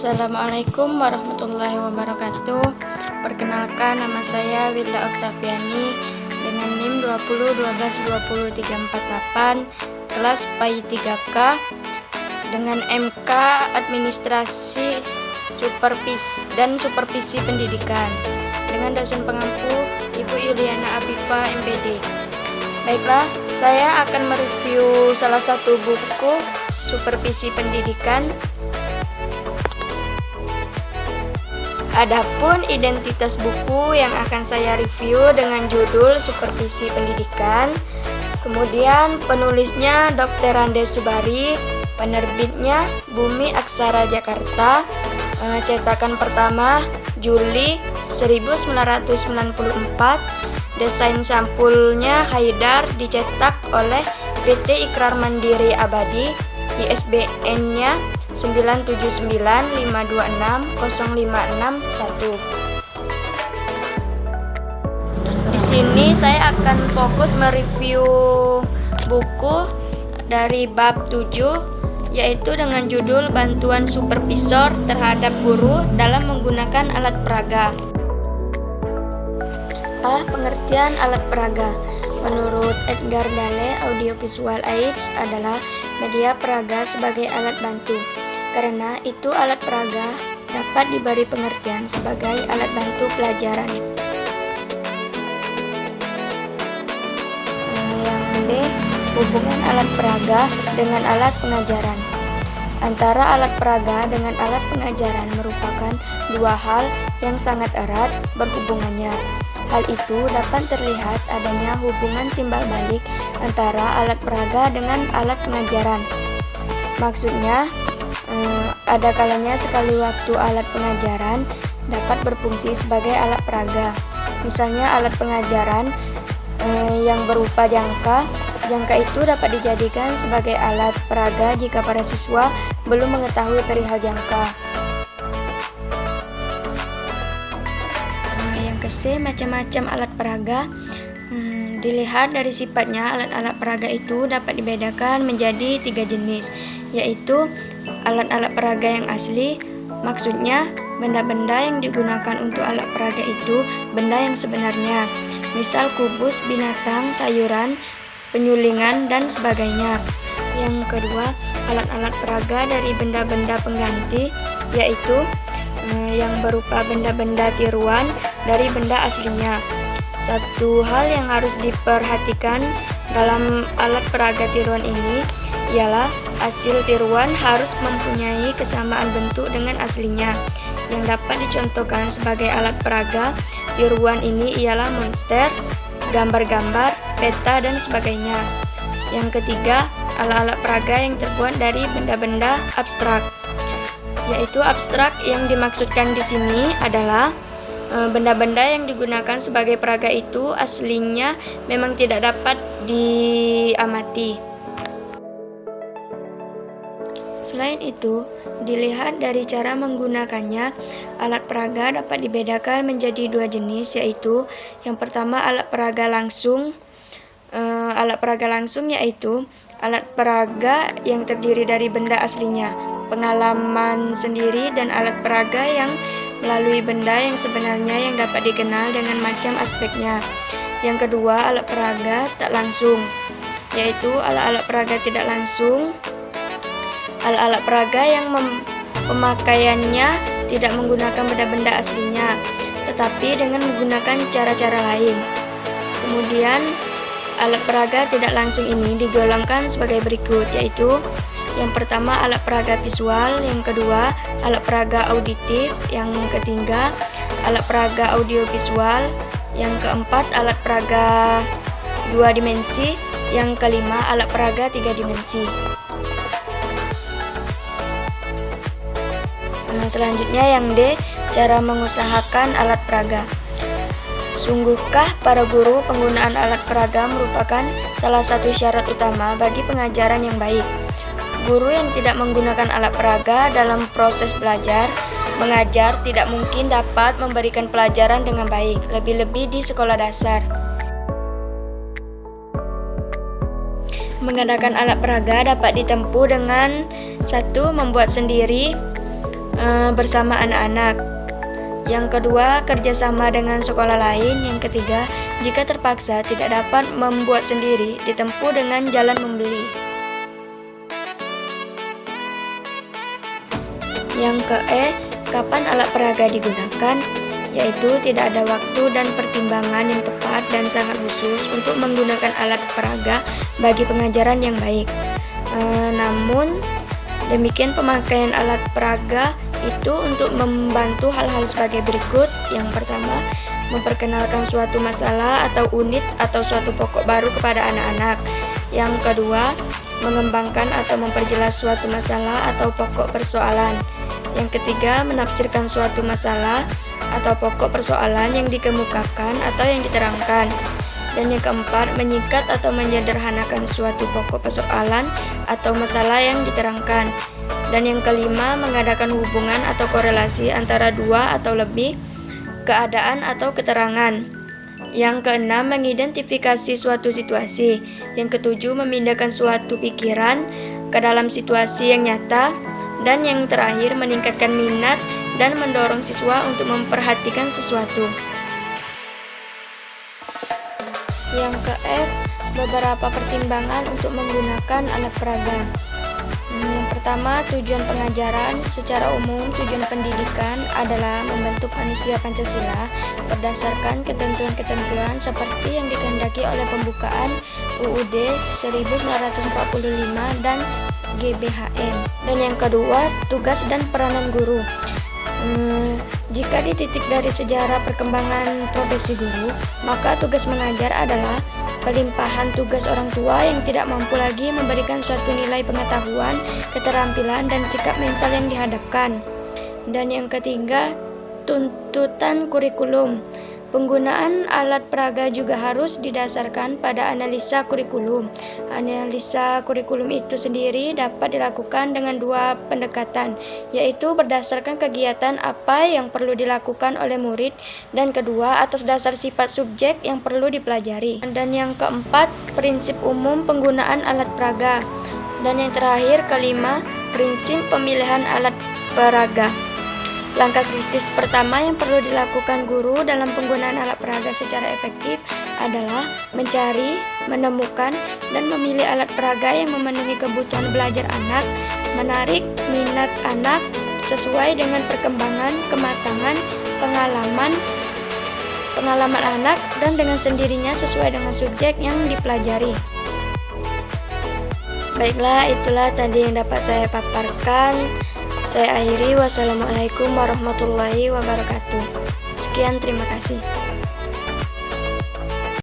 Assalamualaikum warahmatullahi wabarakatuh. Perkenalkan, nama saya Wilda Oktaviani dengan NIM 20122038 kelas PAI 3K dengan MK Administrasi Supervisi Pendidikan dengan dosen pengampu Ibu Yuliana Afifa MPD. Baiklah, saya akan mereview salah satu buku supervisi pendidikan. Adapun identitas buku yang akan saya review dengan judul Supervisi Pendidikan. Kemudian penulisnya Dr. Andes Subari, penerbitnya Bumi Aksara Jakarta, cetakan pertama Juli 1994, desain sampulnya Haidar, dicetak oleh PT Ikrar Mandiri Abadi, ISBN-nya 97952605661. Di sini saya akan fokus mereview buku dari bab 7, yaitu dengan judul Bantuan Supervisor terhadap Guru dalam menggunakan alat peraga. Pengertian alat peraga. Menurut Edgar Dale, audiovisual aids adalah media peraga sebagai alat bantu. Karena itu alat peraga dapat diberi pengertian sebagai alat bantu pelajaran. Yang D, hubungan alat peraga dengan alat pengajaran. Antara alat peraga dengan alat pengajaran merupakan dua hal yang sangat erat berhubungannya. Hal itu dapat terlihat adanya hubungan timbal balik antara alat peraga dengan alat pengajaran. Maksudnya, ada kalanya sekali waktu alat pengajaran dapat berfungsi sebagai alat peraga. Misalnya alat pengajaran yang berupa jangka itu dapat dijadikan sebagai alat peraga jika para siswa belum mengetahui perihal jangka. Yang ke-C, macam-macam alat peraga. Dilihat dari sifatnya, alat-alat peraga itu dapat dibedakan menjadi 3 jenis, yaitu alat-alat peraga yang asli, maksudnya benda-benda yang digunakan untuk alat peraga itu benda yang sebenarnya, misal kubus, binatang, sayuran, penyulingan, dan sebagainya. Yang kedua, alat-alat peraga dari benda-benda pengganti, yaitu yang berupa benda-benda tiruan dari benda aslinya. Satu hal yang harus diperhatikan dalam alat peraga tiruan ini ialah hasil tiruan harus mempunyai kesamaan bentuk dengan aslinya. Yang dapat dicontohkan sebagai alat peraga tiruan ini ialah monster, gambar-gambar, peta, dan sebagainya. Yang ketiga, alat-alat peraga yang terbuat dari benda-benda abstrak, yaitu abstrak yang dimaksudkan di sini adalah benda-benda yang digunakan sebagai peraga itu aslinya memang tidak dapat diamati. Selain itu, dilihat dari cara menggunakannya, alat peraga dapat dibedakan menjadi 2 jenis, yaitu yang pertama alat peraga langsung. Alat peraga langsung yaitu alat peraga yang terdiri dari benda aslinya, pengalaman sendiri, dan alat peraga yang melalui benda yang sebenarnya yang dapat dikenal dengan macam aspeknya. Yang kedua, alat peraga tak langsung, yaitu alat-alat peraga tidak langsung. Alat-alat peraga yang pemakaiannya tidak menggunakan benda-benda aslinya, tetapi dengan menggunakan cara-cara lain. Kemudian, alat peraga tidak langsung ini digolongkan sebagai berikut, yaitu yang pertama alat peraga visual, yang kedua alat peraga auditif, yang ketiga alat peraga audiovisual, yang keempat alat peraga 2 dimensi, yang kelima alat peraga 3 dimensi. Selanjutnya yang D, cara mengusahakan alat peraga. Sungguhkah para guru penggunaan alat peraga merupakan salah satu syarat utama bagi pengajaran yang baik? Guru yang tidak menggunakan alat peraga dalam proses belajar mengajar tidak mungkin dapat memberikan pelajaran dengan baik, lebih-lebih di sekolah dasar. Menggunakan alat peraga dapat ditempuh dengan 1. Membuat sendiri, bersama anak-anak. Yang kedua, kerjasama dengan sekolah lain. Yang ketiga, jika terpaksa tidak dapat membuat sendiri, ditempuh dengan jalan membeli. Yang kapan alat peraga digunakan? Yaitu tidak ada waktu dan pertimbangan yang tepat dan sangat khusus untuk menggunakan alat peraga bagi pengajaran yang baik. Namun, demikian pemakaian alat peraga itu untuk membantu hal-hal sebagai berikut. Yang pertama, memperkenalkan suatu masalah atau unit atau suatu pokok baru kepada anak-anak. Yang kedua, mengembangkan atau memperjelas suatu masalah atau pokok persoalan. Yang ketiga, menafsirkan suatu masalah atau pokok persoalan yang dikemukakan atau yang diterangkan. Dan yang keempat, menyikat atau menyederhanakan suatu pokok persoalan atau masalah yang diterangkan. Dan yang kelima, mengadakan hubungan atau korelasi antara dua atau lebih keadaan atau keterangan. Yang keenam, mengidentifikasi suatu situasi. Yang ketujuh, memindahkan suatu pikiran ke dalam situasi yang nyata. Dan yang terakhir, meningkatkan minat dan mendorong siswa untuk memperhatikan sesuatu. Yang ke-F, beberapa pertimbangan untuk menggunakan alat peraga. Yang pertama, tujuan pengajaran. Secara umum, tujuan pendidikan adalah membentuk manusia Pancasila berdasarkan ketentuan-ketentuan seperti yang dikehendaki oleh pembukaan UUD 1945 dan GBHN. Dan yang kedua, tugas dan peranan guru. Jika dititik dari sejarah perkembangan profesi guru, maka tugas mengajar adalah pelimpahan tugas orang tua yang tidak mampu lagi memberikan suatu nilai pengetahuan, keterampilan, dan sikap mental yang dihadapkan. Dan yang ketiga, tuntutan kurikulum. Penggunaan alat peraga juga harus didasarkan pada analisa kurikulum. Analisa kurikulum itu sendiri dapat dilakukan dengan dua pendekatan, yaitu berdasarkan kegiatan apa yang perlu dilakukan oleh murid, dan kedua, atas dasar sifat subjek yang perlu dipelajari. Dan yang keempat, prinsip umum penggunaan alat peraga. Dan yang terakhir, kelima, prinsip pemilihan alat peraga. Langkah kritis pertama yang perlu dilakukan guru dalam penggunaan alat peraga secara efektif adalah mencari, menemukan, dan memilih alat peraga yang memenuhi kebutuhan belajar anak, menarik minat anak sesuai dengan perkembangan, kematangan, pengalaman anak, dan dengan sendirinya sesuai dengan subjek yang dipelajari. Baiklah, itulah tadi yang dapat saya paparkan. Saya akhiri. Wassalamualaikum warahmatullahi wabarakatuh. Sekian, terima kasih.